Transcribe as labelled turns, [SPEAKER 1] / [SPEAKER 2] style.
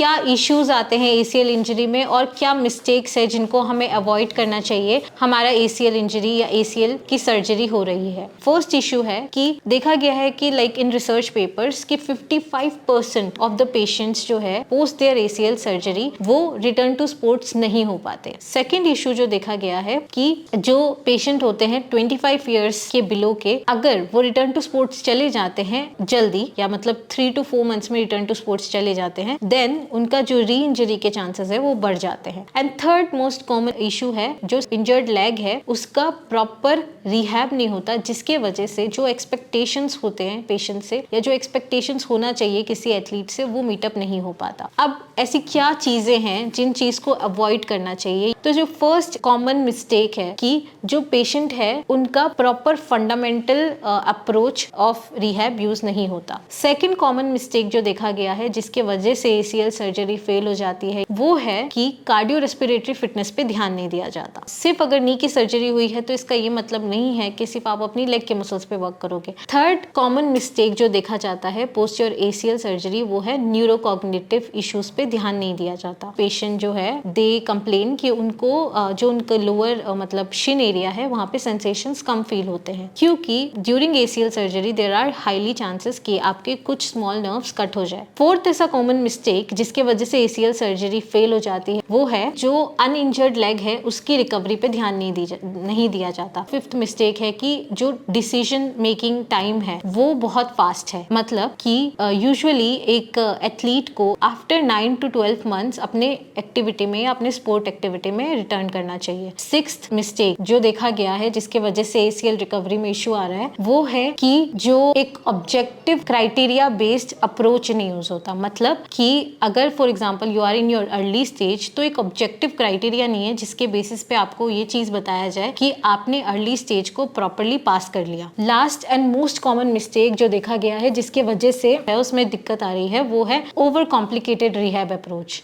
[SPEAKER 1] क्या इश्यूज आते हैं ACL इंजरी में और क्या मिस्टेक्स है जिनको हमें अवॉइड करना चाहिए हमारा ACL इंजरी या ACL की सर्जरी हो रही है। फर्स्ट इशू है कि देखा गया है कि लाइक इन रिसर्च पेपर्स कि 55% ऑफ द पेशेंट्स जो है पोस्ट देयर ACL सर्जरी वो रिटर्न टू स्पोर्ट्स नहीं हो पाते। सेकेंड इशू जो देखा गया है कि जो पेशेंट होते हैं 25 ईयर्स के बिलो के, अगर वो रिटर्न टू स्पोर्ट्स चले जाते हैं जल्दी या मतलब 3 to 4 मंथ्स में रिटर्न टू स्पोर्ट्स चले जाते हैं, देन उनका जो री इंजरी के चांसेस है वो बढ़ जाते हैं। And third most common issue है जो इंजर्ड लेग है उसका प्रॉपर रिहैब नहीं होता, जिसके वजह से जो एक्सपेक्टेशंस होते हैं पेशेंट से या जो एक्सपेक्टेशंस होना चाहिए किसी एथलीट से वो मीटअप नहीं हो पाता। अब ऐसी क्या चीजें हैं जिन चीज को अवॉइड करना चाहिए? तो जो फर्स्ट कॉमन मिस्टेक है कि जो पेशेंट है उनका proper fundamental approach of rehab use नहीं होता। सेकंड कॉमन मिस्टेक जो देखा गया है जिसके वजह से ACL सर्जरी फेल हो जाती है वो है कि कार्डियो रेस्पिरेटरी फिटनेस पे ध्यान नहीं दिया जाता। सिर्फ अगर नी की सर्जरी हुई है तो इसका ये मतलब नहीं है कि सिर्फ आप अपनी लेग के मसल्स पे वर्क करोगे। थर्ड कॉमन मिस्टेक जो देखा जाता है पोस्ट योर ACL सर्जरी वो है न्यूरोकॉग्निटिव इश्यूज पे ध्यान नहीं दिया जाता। पेशेंट जो है दे कंप्लेन कि उनको जो उनका लोअर मतलब शिन एरिया है वहाँ पे सेंसेशंस कम फील होते हैं, क्योंकि during ACL surgery there are highly chances कि आपके कुछ स्मॉल नर्व्स कट हो जाए। फोर्थ ऐसा कॉमन मिस्टेक जिसके वजह से ACL सर्जरी फेल हो जाती है वो है जो अनइंजर्ड लेग है उसकी रिकवरी पे ध्यान नहीं दिया जाता। फिफ्थ मिस्टेक है कि जो डिसीजन मेकिंग टाइम है वो बहुत फास्ट है, मतलब कि यूजुअली एक एथलीट को आफ्टर 9 to 12 मंथ्स अपने एक्टिविटी में या अपने स्पोर्ट एक्टिविटी में रिटर्न करना चाहिए। सिक्स्थ मिस्टेक जो देखा गया है जिसके वजह से ACL रिकवरी में इशू आ रहा है वो है कि जो एक ऑब्जेक्टिव क्राइटेरिया बेस्ड अप्रोच नहीं यूज होता। मतलब कि अगर for example you are in your early stage तो एक ऑब्जेक्टिव क्राइटेरिया नहीं है जिसके बेसिस पे आपको ये चीज बताया जाए कि आपने अर्ली स्टेज को प्रॉपरली पास कर लिया। Last and most common mistake जो देखा गया है जिसके वजह से उसमें दिक्कत आ रही है वो है ओवर कॉम्प्लिकेटेड रिहैब अप्रोच।